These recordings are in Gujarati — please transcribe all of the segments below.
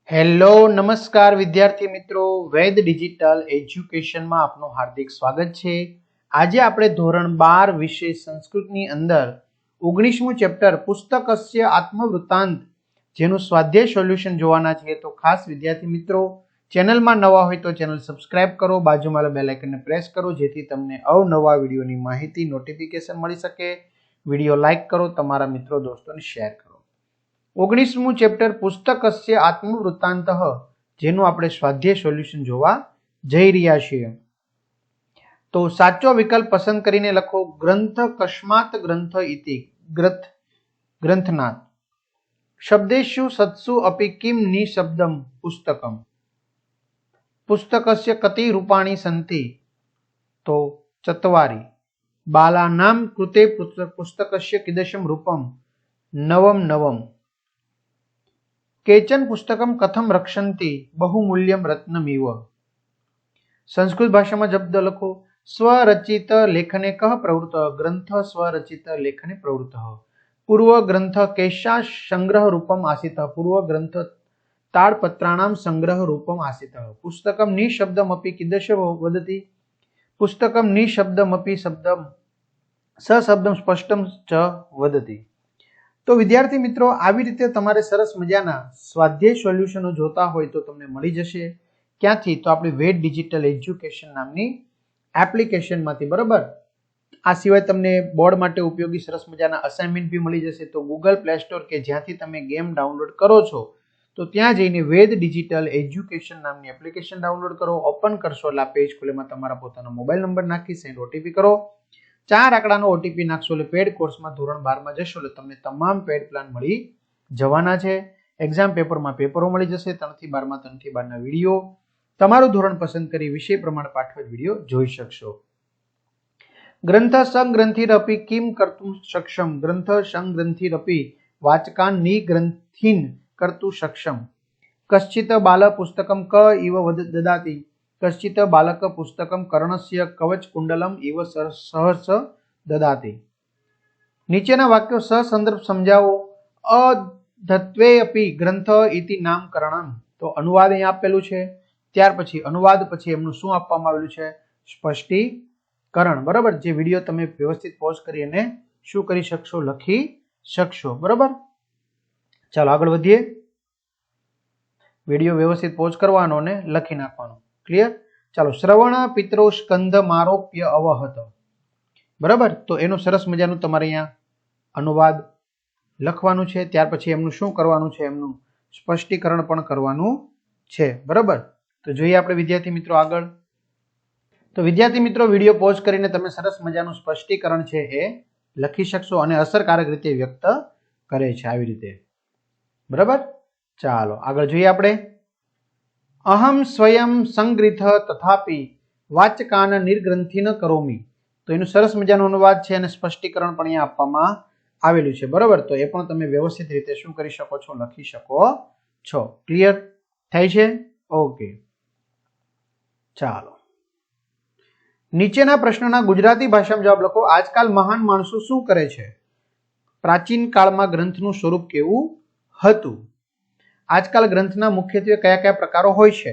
હેલો નમસ્કાર વિદ્યાર્થી મિત્રો, વેદ ડિજિટલ એજ્યુકેશનમાં આપનું હાર્દિક સ્વાગત છે। આજે આપણે ધોરણ 12 વિષય સંસ્કૃતની અંદર 19મું ચેપ્ટર પુસ્તકસ્ય આત્મવૃત્તાંત જેનું સ્વાધ્યાય સોલ્યુશન જોવાના છે। તો ખાસ વિદ્યાર્થી મિત્રો, ચેનલમાં નવા હોય તો ચેનલ સબસ્ક્રાઇબ કરો, બાજુમાં બેલ આઇકનને પ્રેસ કરો જેથી તમને અવનવા વિડીયોની માહિતી નોટિફિકેશન મળી શકે। વિડીયો લાઈક કરો, તમારા મિત્રો દોસ્તોને શેર કરો। 19મું ચેપ્ટર પુસ્તકસ્ય આત્મવૃત્તાંત જેનું આપણે સ્વાધ્યાય સોલ્યુશન જોવા જઈ રહ્યા છીએ। તો સાચો વિકલ્પ પસંદ કરીને લખો ગ્રંથ કસ્માત ગ્રંથ ઇતિ ગ્રંથનાથ શબ્દેષુ સત્સુ અપि કિમ નિશબ્દમ પુસ્તકમ પુસ્તકસ્ય કતિ રૂપાણી સંતિ તો ચત્વારી બાલાનામ કૃતે પુસ્તકસ્ય કીદૃશમ રૂપમ નવમ નવમ केचन पुस्तकम कथम रक्षन्ति बहुमूल्यम रत्नमिव। संस्कृत भाषा में शब्द लखो स्वरचित लेखने कह प्रवृत्त ग्रंथ स्वरचित लेखने प्रवृत्त पूर्व ग्रंथ केशा संग्रह रूपम आसीत पूर्व ग्रंथ ताड़पत्राणाम संग्रह रूपम आसीत पुस्तकम निशब्दमपि कीदृश वदति पुस्तकम निशब्दमपि शब्दम सशब्दम स्पष्टम च वदति। तो विद्यार्थी मित्रों, આવી રીતે તમારે સરસ મજાના સ્વાધ્યાય સોલ્યુશનો જોતા હોય તો તમને મળી જશે। ક્યાંથી? તો આપણી વેદ ડિજિટલ એજ્યુકેશન નામની એપ્લિકેશનમાંથી, બરાબર। આ સિવાય તમને બોર્ડ માટે ઉપયોગી સરસ મજાના અસાઇનમેન્ટ બી મળી જશે। તો ગૂગલ પ્લે સ્ટોર કે જ્યાંથી તમે ગેમ ડાઉનલોડ કરો છો તો ત્યાં જઈને વેદ ડિજિટલ એજ્યુકેશન નામની એપ્લિકેશન ડાઉનલોડ કરો, ઓપન કરશો એટલે આ પેજ ખુલેમાં તમારા પોતાનો મોબાઈલ નંબર નાખી સેન્ડ ઓટીપી કરો। 4 આંકડાનો ઓટીપી નાખશો એટલે પેડ કોર્સમાં ધોરણ 12 માં જશો એટલે તમને તમામ પેડ પ્લાન મળી જવાના છે। એક્ઝામ પેપરમાં પેપરો મળી જશે, 3 થી 12 માં 3 થી 12 ના વિડીયો, તમારું ધોરણ પસંદ કરી વિષય પ્રમાણે પાઠવેલ વિડીયો જોઈ શકશો। ગ્રંથ સંગ્રંથિરપી કિમ કર્તુમ સક્ષમ ગ્રંથ સંગ્રંથિરપી વાચકાન નિગ્રંથિન કર્તુ સક્ષમ કશ્ચિત બાલ પુસ્તકમ ક ઇવ દદાતિ कश्चित बालक पुस्तकम कर्णस्य कवच कुंडलम इव सहर्ष ददाति। नीचेना वाक्यों ससंदर्भ समझाओ। अधत्वे अपि ग्रंथ इति नामकरणम तो अनुवाद અહીં આપેલું છે, ત્યાર પછી अनुवाद પછી એમનું શું આપવામાં આવેલું છે? સ્પષ્ટીકરણ, બરાબર। જે વિડિયો તમે વ્યવસ્થિત પોઝ કરી અને શું કરી શકશો? લખી શકશો, બરાબર। ચાલો આગળ વધીએ। વિડિયો વ્યવસ્થિત પોઝ કરવાનો અને લખી નાખવાનો। ક્લિયર? ચાલો શ્રવણ પિત્રો સ્કંદ મારોપ્ય અવહત, બરાબર। તો એનું સરસ મજાનું તમારે અહીંયા અનુવાદ લખવાનું છે, ત્યાર પછી એમનું શું કરવાનું છે? એમનું સ્પષ્ટીકરણ પણ કરવાનું છે, બરાબર। તો જોઈએ આપણે વિદ્યાર્થી મિત્રો આગળ। તો વિદ્યાર્થી મિત્રો, વિડીયો પોઝ કરીને તમે સરસ મજાનું સ્પષ્ટીકરણ છે એ લખી શકશો અને અસરકારક રીતે વ્યક્ત કરે છે આવી રીતે, બરાબર। ચાલો આગળ જોઈએ આપણે। अहम स्वयं संग्रथ तथापि वाचकान निर्ग्रंथि न करोमि तो एनु सरस मजानो अनुवाद छे અને સ્પષ્ટીકરણ પણ અહીંયા આપવામાં આવેલું છે, બરાબર। તો એ પણ તમે વ્યવસ્થિત રીતે શું કરી શકો છો? લખી શકો છો। ક્લિયર થાય છે? ઓકે, ચાલો નીચેના પ્રશ્નોના ગુજરાતી ભાષામાં જવાબ લખો। આજકાલ મહાન માણસો શું કરે છે? પ્રાચીન કાળમાં ગ્રંથનું સ્વરૂપ કેવું હતું? આજકાલ ગ્રંથના મુખ્યત્વે કયા કયા પ્રકારો હોય છે?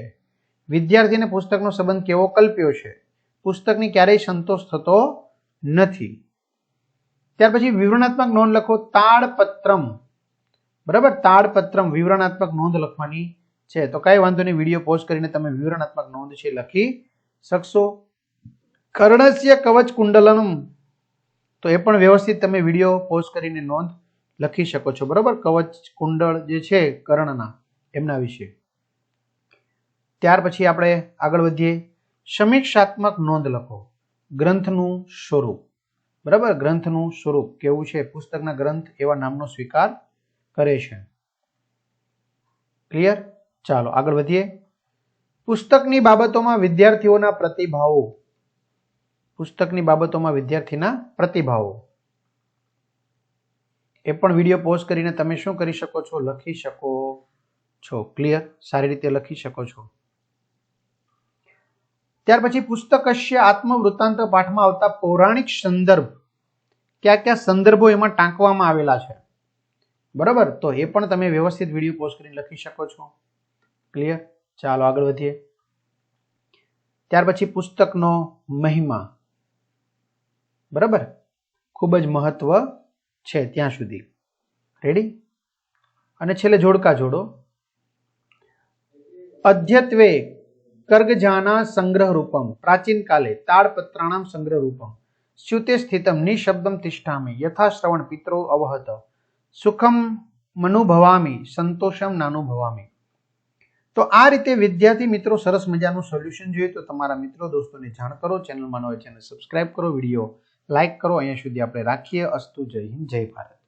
વિદ્યાર્થીને પુસ્તકનો સંબંધ કેવો કલ્પ્યો છે? પુસ્તકની ક્યારેય સંતોષ થતો નથી। ત્યાર પછી વિવરણાત્મક નોંધ લખો। તાડપત્રમ, બરાબર, તાડપત્રમ વિવરણાત્મક નોંધ લખવાની છે। તો કઈ વાંધો નહીં, વિડીયો પોઝ કરીને તમે વિવરણાત્મક નોંધ છે લખી શકશો। કર્ણસ્ય કવચ કુંડલનમ તો એ પણ વ્યવસ્થિત તમે વિડીયો પોઝ કરીને નોંધ લખી શકો છો, બરાબર। કવચ કુંડળ જે છે કર્ણના, એમના વિશે। ત્યાર પછી આપણે આગળ વધીએ। સમીક્ષાત્મક નોંધ લખો। ગ્રંથનું સ્વરૂપ, બરાબર, ગ્રંથનું સ્વરૂપ કેવું છે? પુસ્તકના ગ્રંથ એવા નામનો સ્વીકાર કરે છે। ક્લિયર? ચાલો આગળ વધીએ। પુસ્તકની બાબતોમાં વિદ્યાર્થીઓના પ્રતિભાવો, પુસ્તકની બાબતોમાં વિદ્યાર્થીના પ્રતિભાવો એ પણ વિડીયો પોઝ કરીને તમે શું કરી શકો છો? લખી શકો છો। ક્લિયર? સારી રીતે લખી શકો છો। ત્યાર પછી પુસ્તકસ્ય આત્મવૃત્તાંત પાઠમાં આવતા પૌરાણિક સંદર્ભ, કયા કયા સંદર્ભો એમાં ટાંકવામાં આવેલા છે, બરાબર। તો એ પણ તમે વ્યવસ્થિત વિડીયો પોઝ કરીને લખી શકો છો। ક્લિયર? ચાલો આગળ વધીએ. ત્યાર પછી પુસ્તકનો મહિમા. બરાબર, ખૂબ જ મહત્વ છે ત્યાં સુધી. રેડી? અને છેલ્લે જોડકા જોડો. અદ્યત્વે કર્ગજાના સંગ્રહ રૂપમ પ્રાચીન કાલે તાડપત્રાણામ સંગ્રહ રૂપમ સ્યુતે સ્થિતમ નિશબ્દમ તિષ્ઠામિ યથા શ્રવણ પિત્રો અવહત સુખમ મનુભવામી સંતોષમ નાનુભવામી. તો આ રીતે વિદ્યાર્થી મિત્રો સરસ મજાનું સોલ્યુશન જોઈએ તો તમારા મિત્રો દોસ્તોને જાણ કરો. ચેનલમાં ન હોય ચેનલ સબસ્ક્રાઇબ કરો, વિડીયો લાઇક કરો. અહીંયા સુધી આપણે રાખીએ. અસ્તુ. જય હિન્દ, જય ભારત.